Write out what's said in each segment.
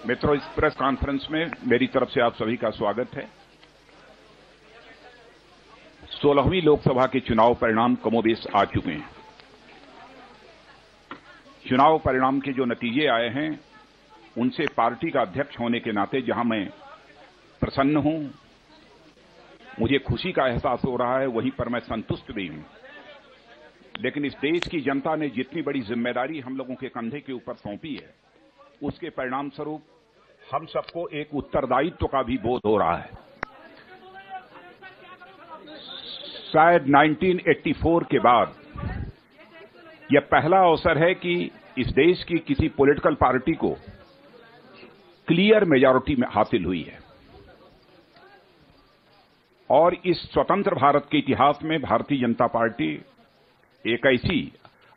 मित्रों, इस press conference में मेरी तरफ से आप सभी का स्वागत है। 16वीं लोकसभा के चुनाव परिणाम कमोबेश आ चुके हैं। चुनाव परिणाम के जो नतीजे आए हैं उनसे पार्टी का अध्यक्ष होने के नाते जहां मैं प्रसन्न हूं, मुझे खुशी का एहसास हो रहा है, वहीं पर मैं संतुष्ट भी हूं। लेकिन इस देश की जनता ने जितनी बड़ी जिम्मेदारी हम लोगों के कंधे के ऊपर सौंपी है, उसके परिणाम स्वरूप हम सबको एक उत्तरदायित्व का भी बोध हो रहा है। शायद 1984 के बाद यह पहला अवसर है कि इस देश की किसी पॉलिटिकल पार्टी को क्लियर मेजॉरिटी में हासिल हुई है। और इस स्वतंत्र भारत के इतिहास में भारतीय जनता पार्टी एक ऐसी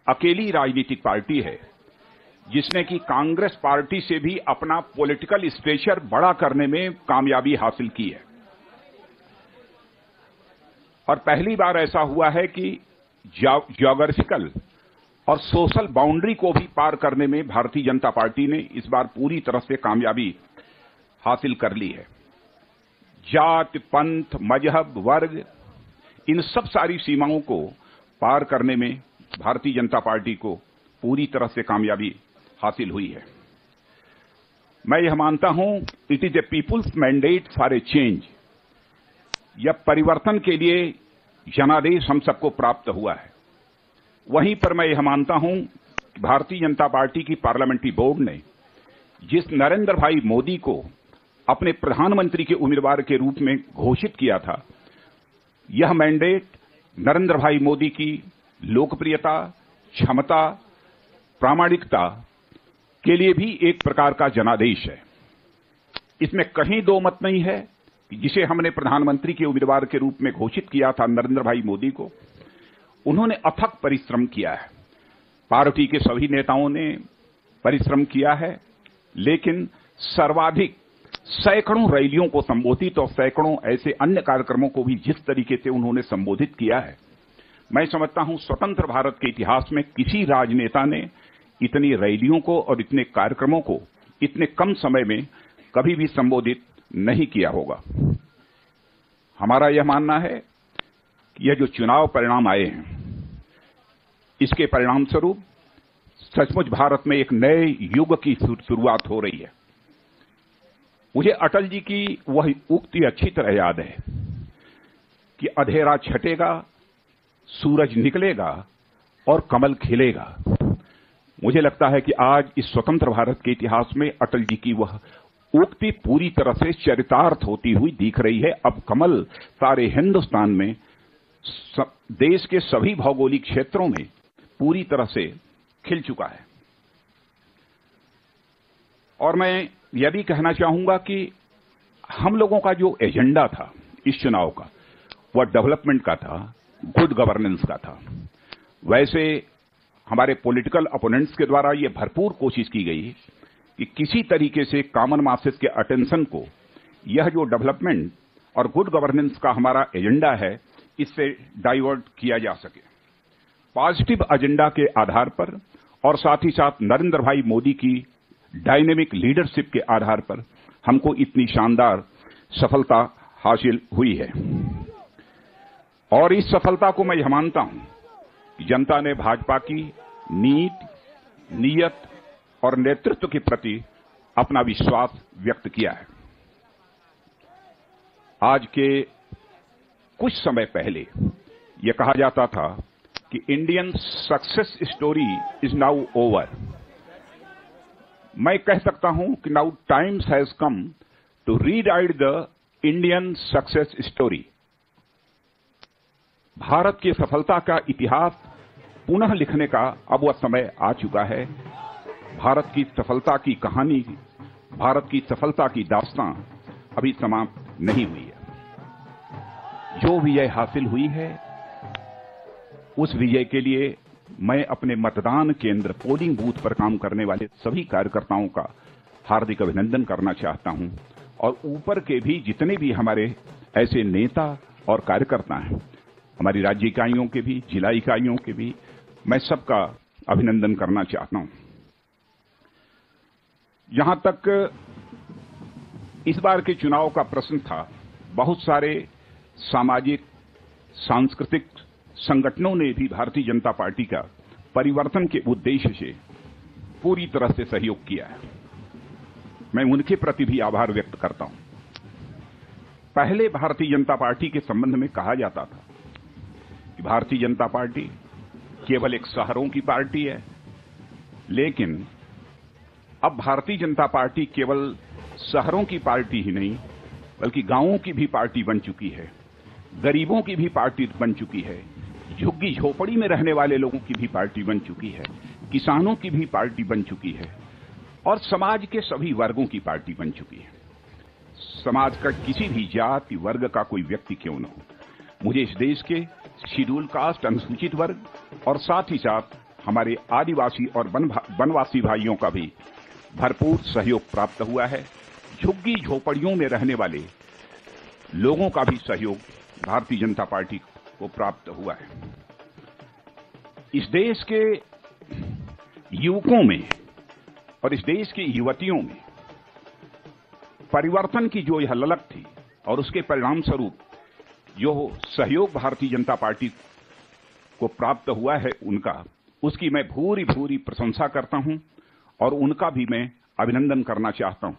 अकेली राजनीतिक पार्टी है जिसने कि कांग्रेस पार्टी से भी अपना पॉलिटिकल स्टेचर बड़ा करने में कामयाबी हासिल की है। और पहली बार ऐसा हुआ है कि ज्योग्राफिकल और सोशल बाउंड्री को भी पार करने में भारतीय जनता पार्टी ने इस बार पूरी तरह से कामयाबी हासिल कर ली है। जात, पंथ, मजहब, वर्ग, इन सब सारी सीमाओं को पार करने में भारतीय जनता पार्टी को पूरी तरह से कामयाबी हासिल हुई है। मैं यह मानता हूं, it is a people's mandate for a change. यह परिवर्तन के लिए जनादेश हम सबको प्राप्त हुआ है। वहीं पर मैं यह मानता हूं कि भारतीय जनता पार्टी की पार्लियामेंट्री बोर्ड ने जिस नरेंद्र भाई मोदी को अपने प्रधानमंत्री के उम्मीदवार के रूप में घोषित किया था, यह मैंडेट नरेंद्र भाई मोदी की लोकप्रियता, क्षमता, प्रामाणिकता के लिए भी एक प्रकार का जनादेश है। इसमें कहीं दो मत नहीं है कि जिसे हमने प्रधानमंत्री के उम्मीदवार के रूप में घोषित किया था नरेंद्र भाई मोदी को, उन्होंने अथक परिश्रम किया है। पार्टी के सभी नेताओं ने परिश्रम किया है, लेकिन सर्वाधिक सैकड़ों रैलियों को संबोधित और सैकड़ों ऐसे अन्य कार्यक्रमों को भी जिस तरीके से उन्होंने संबोधित किया है, मैं समझता हूं स्वतंत्र भारत के इतिहास में किसी राजनेता ने इतनी रैलियों को और इतने कार्यक्रमों को इतने कम समय में कभी भी संबोधित नहीं किया होगा। हमारा यह मानना है कि यह जो चुनाव परिणाम आए हैं, इसके परिणाम स्वरूप सचमुच भारत में एक नए युग की शुरुआत हो रही है। मुझे अटल जी की वह उक्ति अच्छी तरह याद है कि अंधेरा छटेगा, सूरज निकलेगा और कमल खिलेगा। मुझे लगता है कि आज इस स्वतंत्र भारत के इतिहास में अटल जी की वह उक्ति पूरी तरह से चरितार्थ होती हुई दिख रही है। अब कमल सारे हिंदुस्तान में, देश के सभी भौगोलिक क्षेत्रों में पूरी तरह से खिल चुका है। और मैं यह भी कहना चाहूंगा कि हम लोगों का जो एजेंडा था इस चुनाव का, वह डेवलपमेंट का था, गुड गवर्नेंस का था। वैसे हमारे पॉलिटिकल अपोनेंट्स के द्वारा यह भरपूर कोशिश की गई कि किसी तरीके से कॉमन मासेस के अटेंशन को यह जो डेवलपमेंट और गुड गवर्नेंस का हमारा एजेंडा है, इससे डाइवर्ट किया जा सके। पॉजिटिव एजेंडा के आधार पर और साथ ही साथ नरेंद्र भाई मोदी की डायनेमिक लीडरशिप के आधार पर हमको इतनी शानदार सफलता हासिल हुई है। और इस सफलता को मैं यह मानता हूं कि जनता ने भाजपा की नीति, नीयत और नेतृत्व के प्रति अपना विश्वास व्यक्त किया है। आज के कुछ समय पहले यह कहा जाता था कि Indian success story is now over. मैं कह सकता हूं कि now times has come to rewrite the Indian success story. Bharat की सफलता का इतिहास पुनः लिखने का अब वह समय आ चुका है। भारत की सफलता की कहानी, भारत की सफलता की दास्तां अभी समाप्त नहीं हुई है। जो विजय हासिल हुई है, उस विजय के लिए मैं अपने मतदान केंद्र, पोलिंग बूथ पर काम करने वाले सभी कार्यकर्ताओं का हार्दिक अभिनंदन करना चाहता हूं। और ऊपर के भी जितने भी हमारे ऐसे नेता और कार्यकर्ता हैं, हमारी राज्य इकाइयों के भी, जिला इकाइयों के भी, मैं सबका अभिनंदन करना चाहता हूं। जहां तक इस बार के चुनाव का प्रश्न था, बहुत सारे सामाजिक सांस्कृतिक संगठनों ने भी भारतीय जनता पार्टी का परिवर्तन के उद्देश्य से पूरी तरह से सहयोग किया है। मैं उनके प्रति भी आभार व्यक्त करता हूं। पहले भारतीय जनता पार्टी के संबंध में कहा जाता था कि भारतीय जनता पार्टी केवल एक शहरों की पार्टी है, लेकिन अब भारतीय जनता पार्टी केवल शहरों की पार्टी ही नहीं बल्कि गांवों की भी पार्टी बन चुकी है, गरीबों की भी पार्टी बन चुकी है, झुग्गी झोपड़ी में रहने वाले लोगों की भी पार्टी बन चुकी है, किसानों की भी पार्टी बन चुकी है और समाज के सभी वर्गों की पार्टी बन चुकी है। समाज का किसी भी जाति वर्ग का कोई व्यक्ति क्यों न हो, मुझे इस देश के शेड्यूल कास्ट अनुसूचित वर्ग और साथ ही साथ हमारे आदिवासी और वनवासी भाइयों का भी भरपूर सहयोग प्राप्त हुआ है। झुग्गी झोपड़ियों में रहने वाले लोगों का भी सहयोग भारतीय जनता पार्टी को प्राप्त हुआ है। इस देश के युवकों में और इस देश की युवतियों में परिवर्तन की जो यह ललक थी और उसके परिणाम स्वरूप जो सहयोग भारतीय जनता पार्टी को प्राप्त हुआ है उसकी मैं भूरी भूरी प्रशंसा करता हूं और उनका भी मैं अभिनंदन करना चाहता हूं।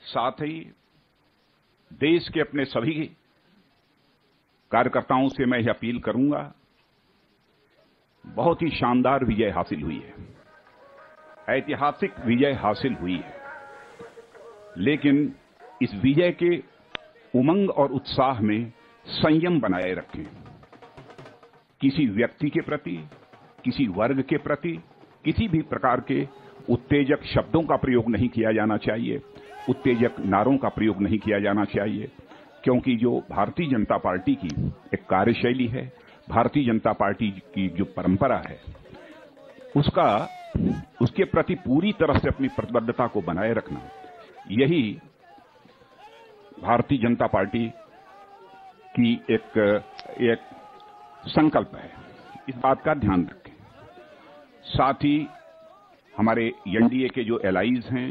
साथ ही देश के अपने सभी कार्यकर्ताओं से मैं यह अपील करूंगा, बहुत ही शानदार विजय हासिल हुई है, ऐतिहासिक विजय हासिल हुई है, लेकिन इस विजय के उमंग और उत्साह में संयम बनाए रखें। किसी व्यक्ति के प्रति, किसी वर्ग के प्रति किसी भी प्रकार के उत्तेजक शब्दों का प्रयोग नहीं किया जाना चाहिए, उत्तेजक नारों का प्रयोग नहीं किया जाना चाहिए, क्योंकि जो भारतीय जनता पार्टी की एक कार्यशैली है, भारतीय जनता पार्टी की जो परंपरा है, उसके प्रति पूरी तरह से अपनी प्रतिबद्धता को बनाए रखना, यही भारतीय जनता पार्टी की एक संकल्प है। इस बात का ध्यान रखें। साथ ही हमारे एनडीए के जो एलाइज हैं,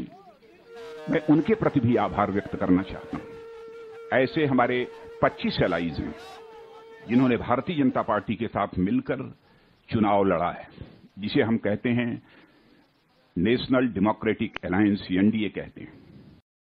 मैं उनके प्रति भी आभार व्यक्त करना चाहता हूं। ऐसे हमारे 25 एलाइज हैं जिन्होंने भारतीय जनता पार्टी के साथ मिलकर चुनाव लड़ा है, जिसे हम कहते हैं नेशनल डेमोक्रेटिक अलायंस, एनडीए कहते हैं।